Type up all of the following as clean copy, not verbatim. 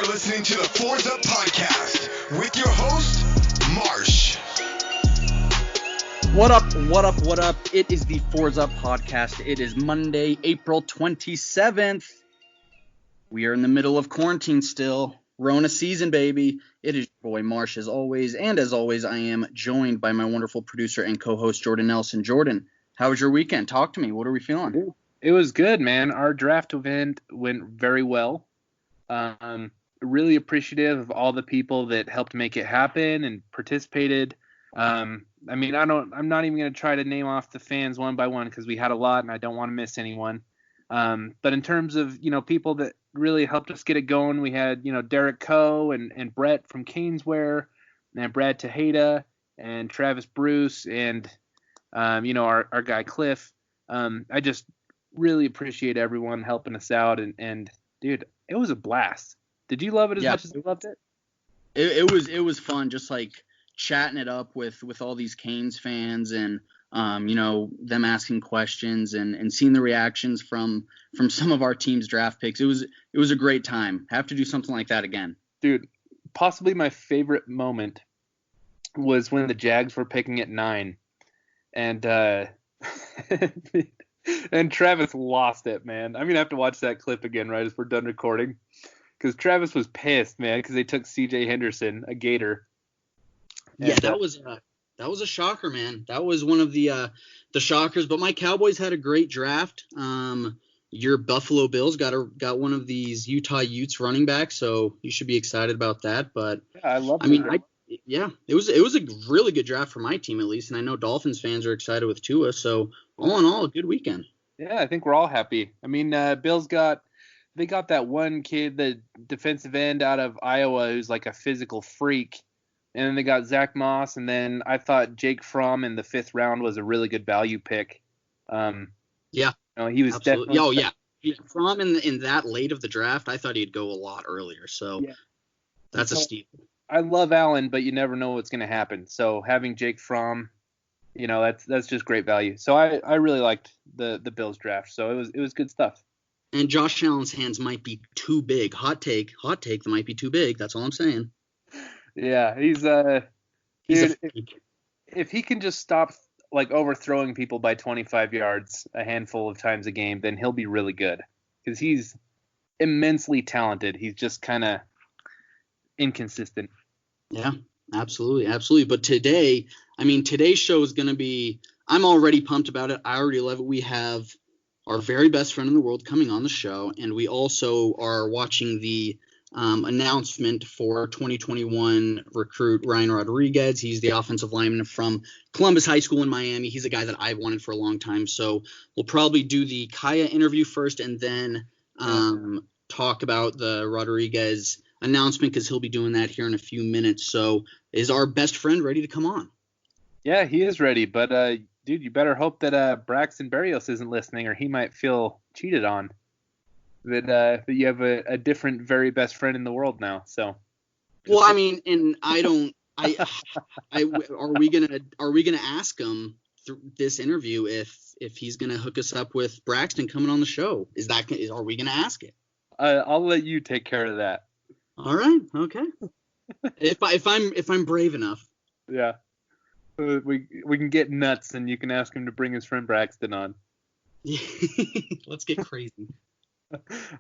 listening to the Fours Up Podcast with your host, Marsh. What up? It is the Fours Up Podcast. It is Monday, April 27th. We are in the middle of quarantine still. Rona season, baby. It is your boy Marsh as always. And as always, I am joined by my wonderful producer and co-host, Jordan Nelson. Jordan, how was your weekend? Talk to me. What are we feeling? It was good, man. Our draft event went very well. Really appreciative of all the people that helped make it happen and participated. I'm not even going to try to name off the fans one by one because we had a lot and I don't want to miss anyone. But in terms of, people that really helped us get it going, we had, Derek Coe and Brett from Caneswear, and Brad Kaaya and Travis Bruce and, our guy Cliff. I just really appreciate everyone helping us out. And dude, it was a blast. Did you love it as much as we loved it? It was fun, just like chatting it up with all these Canes fans and them asking questions and seeing the reactions from some of our team's draft picks. It was a great time. Have to do something like that again. Dude, possibly my favorite moment was when the Jags were picking at 9 and and Travis lost it, man. I'm going to have to watch that clip again right as we're done recording because Travis was pissed, man, because they took C.J. Henderson, a Gator. Yeah, that was a shocker, man. That was one of the shockers. But my Cowboys had a great draft. Your Buffalo Bills got one of these Utah Utes running backs, so you should be excited about that. But yeah, I love. it was a really good draft for my team at least, and I know Dolphins fans are excited with Tua. So all in all, a good weekend. Yeah, I think we're all happy. I mean, Bills got that one kid, the defensive end out of Iowa, who's like a physical freak. And then they got Zach Moss, and then I thought Jake Fromm in the 5th round was a really good value pick. He was absolutely. Definitely Fromm in that late of the draft, I thought he'd go a lot earlier. So that's a steep. I love Allen, but you never know what's going to happen. So having Jake Fromm, that's just great value. So I really liked the Bills draft. So it was good stuff. And Josh Allen's hands might be too big. Hot take. They might be too big. That's all I'm saying. Yeah, he's if he can just stop like overthrowing people by 25 yards a handful of times a game, then he'll be really good because he's immensely talented. He's just kind of inconsistent. Yeah, absolutely. But today's show is going to be – I'm already pumped about it. I already love it. We have our very best friend in the world coming on the show, and we also are watching the – announcement for 2021 recruit Ryan Rodriguez. He's the offensive lineman from Columbus High School in Miami. He's a guy that I've wanted for a long time. So we'll probably do the Kaaya interview first and then talk about the Rodriguez announcement because he'll be doing that here in a few minutes. So is our best friend ready to come on? Yeah, he is ready. But, dude, you better hope that Braxton Berrios isn't listening or he might feel cheated on. That you have a different very best friend in the world now. So, well, I mean, and I don't. Are we gonna ask him this interview if he's gonna hook us up with Braxton coming on the show? Are we gonna ask it? I'll let you take care of that. All right. Okay. if I'm brave enough. Yeah. We can get nuts and you can ask him to bring his friend Braxton on. Let's get crazy.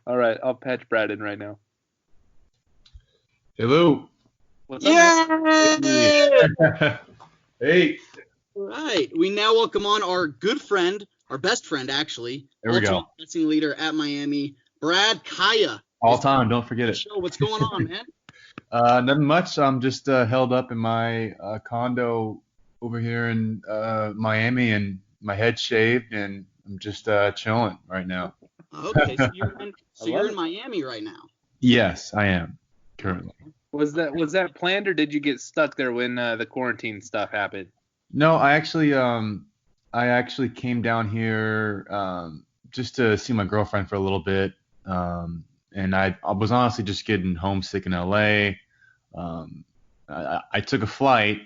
All right, I'll patch Brad in right now. Hello. What's up? Hey. All right. We now welcome on our good friend, our best friend actually. There we go. Passing leader at Miami, Brad Kaaya. All time, don't forget it. Show, what's going on, man? Nothing much. I'm just held up in my condo over here in Miami, and my head's shaved, and I'm just chilling right now. Okay, so you're in Miami right now. Yes, I am currently. Was that planned, or did you get stuck there when the quarantine stuff happened? No, I actually came down here just to see my girlfriend for a little bit, and I was honestly just getting homesick in LA. I took a flight,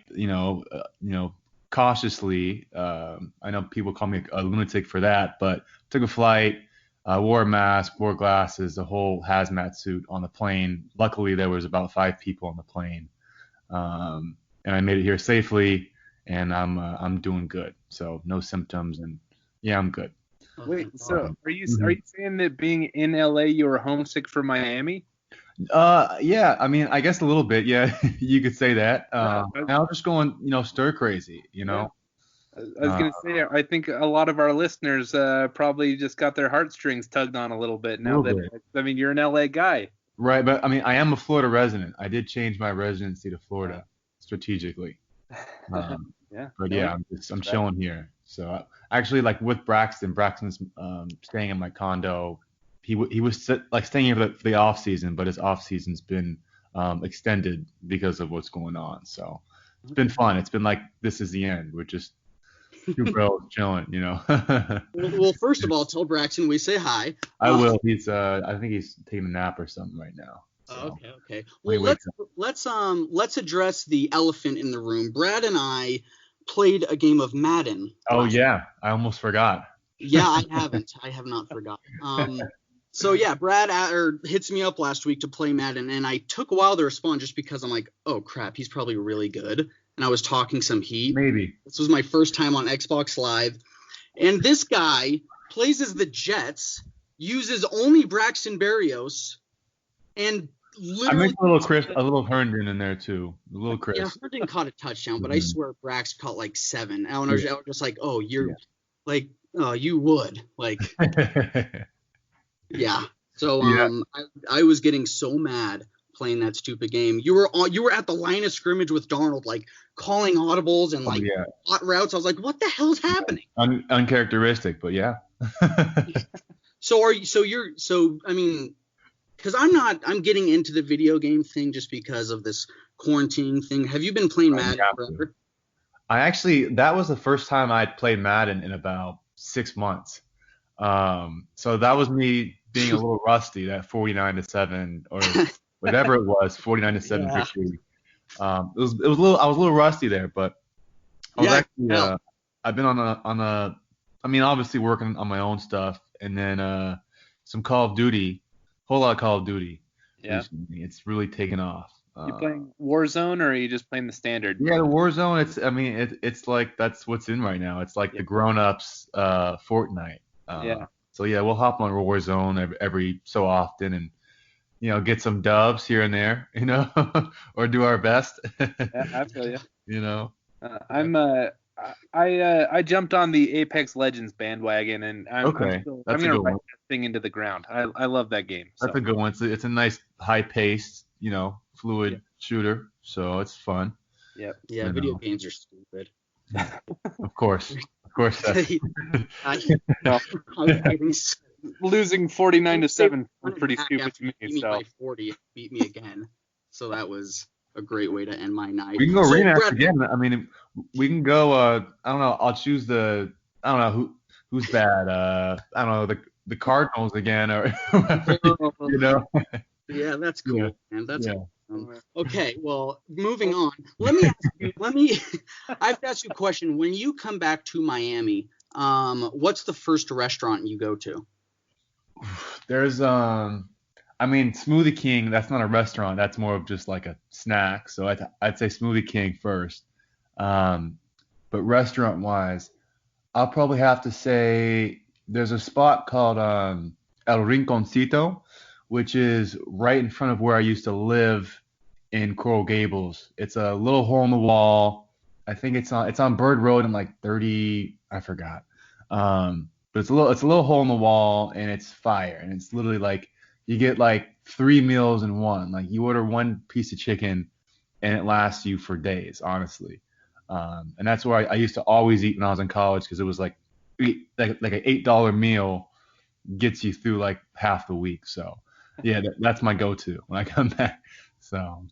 cautiously. I know people call me a lunatic for that, but took a flight. I wore a mask, wore glasses, the whole hazmat suit on the plane. Luckily, there was about 5 people on the plane, and I made it here safely, and I'm doing good. So no symptoms, and yeah, I'm good. Oh, Wait, thank so God. are you Mhm. saying that being in LA you were homesick for Miami? Yeah, I mean, I guess a little bit. Yeah, you could say that. Yeah, And I was just going, stir crazy, yeah. I was Uh, gonna say, I think a lot of our listeners probably just got their heartstrings tugged on a little bit a now little that, bit. I mean, you're an LA guy. Right, but I mean, I am a Florida resident. I did change my residency to Uh, Florida strategically. Um, yeah, but no, yeah, I'm chilling here. So actually, like with Braxton's staying in my condo. He was like staying here for the off season, but his off season's been extended because of what's going on. So it's been fun. It's been like this is the end. We're just two bros chilling. Well, first of all, tell Braxton we say hi. I will. I think he's taking a nap or something right now. So Okay. when he Well, wakes let's address the elephant in the room. Brad and I played a game of Madden Oh last. yeah, I almost forgot. Yeah, I haven't. I have not forgotten. So yeah, Brad hits me up last week to play Madden, and I took a while to respond just because I'm like, oh crap, he's probably really good, and I was talking some heat. Maybe. This was my first time on Xbox Live, and this guy plays as the Jets, uses only Braxton Berrios, and I literally. mixed a little Herndon in there too. A little Yeah, Chris. Herndon caught a touchdown, but I Mhm. swear Brax caught like 7. And Yeah. I was just like, oh, you're Yeah. like, oh, you would. Like, yeah. So Yeah. I was getting so mad playing that stupid game. You were at the line of scrimmage with Darnold, like calling audibles and Oh like yeah. hot routes. I was like, what the hell's happening? Uncharacteristic, but yeah. So I mean, because I'm getting into the video game thing just because of this quarantine thing. Have you been playing You Madden have to. forever? That was the first time I'd played Madden in about 6 months. So that was me being a little rusty, that 49-7 or whatever it was, 49-7 Yeah. victory. I was a little rusty there, but I was Yeah, actually hell. I've been I mean obviously working on my own stuff and then some Call of Duty, whole lot of Call of Duty Yeah. recently. It's really taken off. You playing Warzone or are you just playing the standard? Yeah, the Warzone. It's like that's what's in right now. It's like Yeah. the grown-ups Fortnite. Yeah. So yeah, we'll hop on Warzone every so often and get some dubs here and there, or do our best. Yeah, I feel you. You know. I jumped on the Apex Legends bandwagon, and I'm Okay, that's a gonna good write one. that thing into the ground. I love that game. That's So a good one. It's a nice high-paced, fluid Yeah. shooter. So it's fun. yep. Yeah, You video know. games are stupid. Of course. Of course. No, I'm getting losing 49-7 was one pretty back stupid after to me. you beat me So by 40. It beat me again. So that was a great way to end my night. We can go So rematch Brad, again. I mean, we can go. I don't know. I'll choose I don't know who's bad. I don't know the Cardinals again or whoever. You know. yeah, that's Yeah. cool, man. That's Yeah. awesome. Okay, well, moving on. Let me ask you. I have to ask you a question. When you come back to Miami, what's the first restaurant you go to? There's I mean, Smoothie King. That's not a restaurant. That's more of just like a snack. So I'd say Smoothie King first. Um, but restaurant wise, I'll probably have to say there's a spot called El Rinconcito, which is right in front of where I used to live in Coral Gables. It's a little hole in the wall. I think it's on Bird Road in like 30. I forgot. But it's a little hole in the wall and it's fire and it's literally like you get like 3 meals in one. Like you order one piece of chicken and it lasts you for days, honestly. And that's where I used to always eat when I was in college because it was like an $8 meal gets you through like half the week. So yeah, that's my go-to when I come back. So,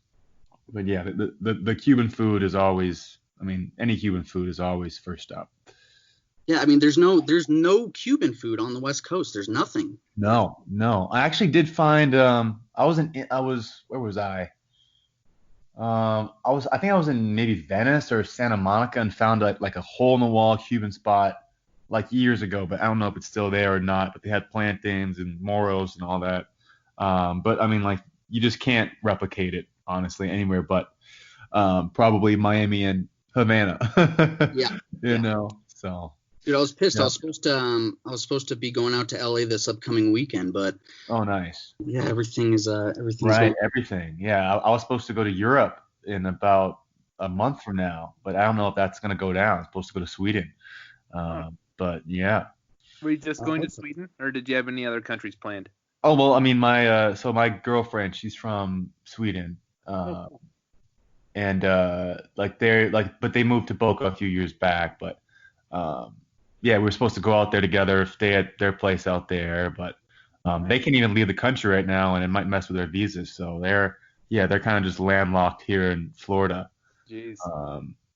but yeah, the Cuban food is always. I mean, any Cuban food is always first up. Yeah, I mean, there's no Cuban food on the West Coast. There's nothing. No, no. I actually did find. Where was I? I think I was in maybe Venice or Santa Monica and found like a hole in the wall Cuban spot like years ago, but I don't know if it's still there or not. But they had plantains and moros and all that. But I mean, like you just can't replicate it honestly anywhere but probably Miami and Havana. Yeah. You Yeah. know, so. Dude, I was pissed. Yep. I was supposed to be going out to LA this upcoming weekend, but Oh, nice. yeah, everything's Right, going. everything. Yeah, I was supposed to go to Europe in about a month from now, but I don't know if that's going to go down. I'm supposed to go to Sweden. But yeah. Were you just going to Okay. Sweden, or did you have any other countries planned? Oh, well, I mean, my girlfriend, she's from Sweden. Uh, Oh, and like but they moved to Boca a few years back, but um yeah, we were supposed to go out there together, stay at their place out there, but they can't even leave the country right now, and it might mess with their visas, so they're kind of just landlocked here in Florida. jeez.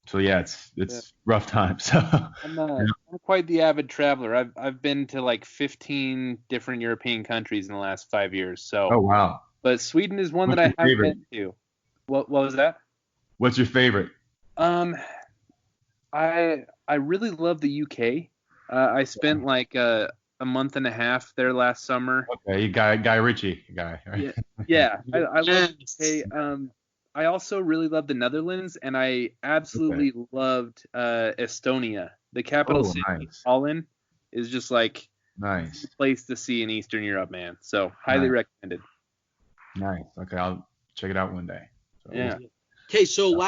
So yeah, Yeah. it's rough time. So I'm quite the avid traveler. I've been to like 15 different European countries in the last 5 years. So, oh wow, but Sweden is one that what's I your haven't favorite? been to. What was that? What's your favorite? Um, I really love the UK. I spent like a month and a half there last summer. Okay, you Guy Ritchie guy, right? Yeah, yeah. I love the Yes. UK. I also really love the Netherlands, and I absolutely loved Estonia. The capital Oh, city, nice, Tallinn, is just like nice, the place to see in Eastern Europe, man. So highly nice, recommended. nice. Okay, I'll check it out one day. So, Yeah. Okay, so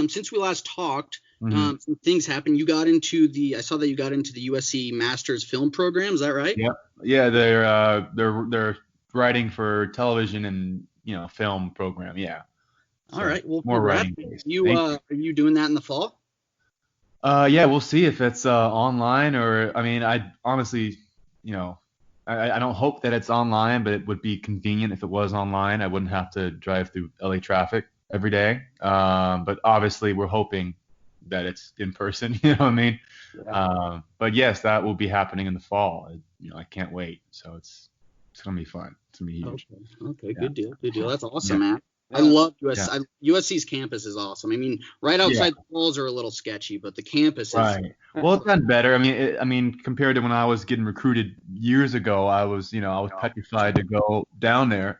since we last talked, mhm. some things happened. I saw that you got into the USC Masters film program. Is that right? Yeah, yeah, they're writing for television and film program. Yeah, All so right. Well, more congrats. writing based. You Thank are you doing that in the fall? you. Yeah, we'll see if it's online or I mean, I honestly, you know, I don't hope that it's online, but it would be convenient if it was online. I wouldn't have to drive through LA traffic every day. But obviously, we're hoping that it's in person. You know what I mean? Yeah. But yes, that will be happening in the fall. I can't wait. So it's gonna be fun. It's gonna be huge. Okay. Yeah. Good deal. Good deal. That's awesome, Yeah. man. I Yeah. love Yeah. USC's campus is awesome. I mean, right Yeah. outside the walls are a little sketchy, but the campus is. Right. Well, it's gotten better. I mean, compared to when I was getting recruited years ago, I was petrified to go down there.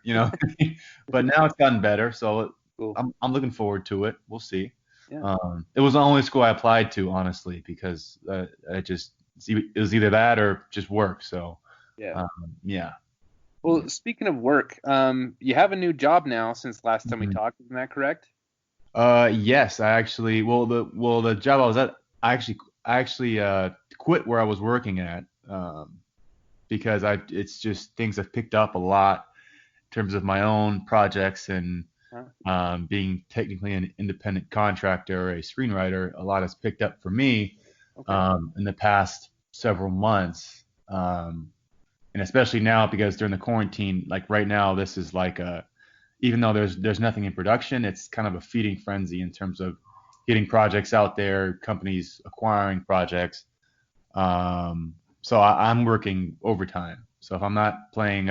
But now it's gotten better. So Cool. I'm looking forward to it. We'll see. Yeah. It was the only school I applied to, honestly, because it was either that or just work. So Yeah. yeah. Well, speaking of work, you have a new job now since last time we Mhm. talked. Isn't that correct? Yes, I actually. The job I was at, I actually quit where I was working at because it's just things have picked up a lot in terms of my own projects and Huh? being technically an independent contractor, a screenwriter. A lot has picked up for me Okay. in the past several months, and especially now because during the quarantine, like right now, this is like even though there's nothing in production, it's kind of a feeding frenzy in terms of getting projects out there, companies acquiring projects. So I'm working overtime. So if I'm not playing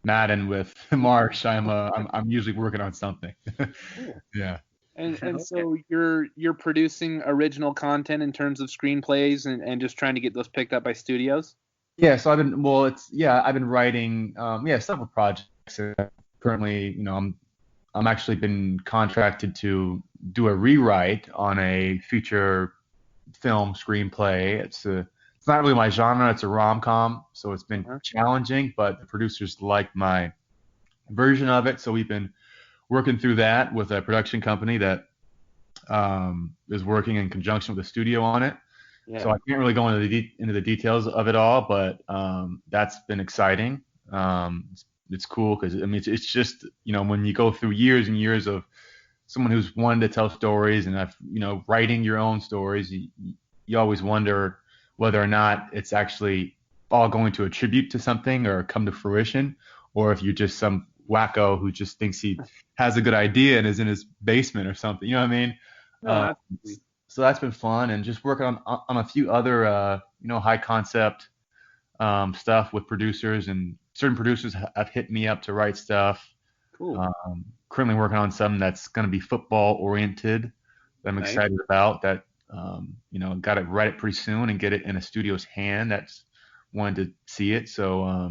Madden with Marsh, I'm usually working on something. Cool. Yeah. And Okay. so you're producing original content in terms of screenplays and just trying to get those picked up by studios? Yeah. So I've been writing several projects. Currently, I'm actually been contracted to do a rewrite on a feature film screenplay. It's not really my genre. It's a rom-com, so it's been Uh-huh. challenging, but the producers like my version of it. So we've been working through that with a production company that is working in conjunction with the studio on it. So Yeah. I can't really go into the details of it all, but that's been exciting. It's cool because I mean it's just when you go through years and years of someone who's wanted to tell stories and writing your own stories, you always wonder whether or not it's actually all going to attribute to something or come to fruition, or if you're just some wacko who just thinks he has a good idea and is in his basement or something. You know what I mean? No, Uh, absolutely. so that's been fun, and just working on a few other high concept stuff with producers, and certain producers have hit me up to write stuff. Cool. Currently working on something that's going to be football oriented that I'm Nice. excited about. That got to write it pretty soon and get it in a studio's hand that's wanted to see it. So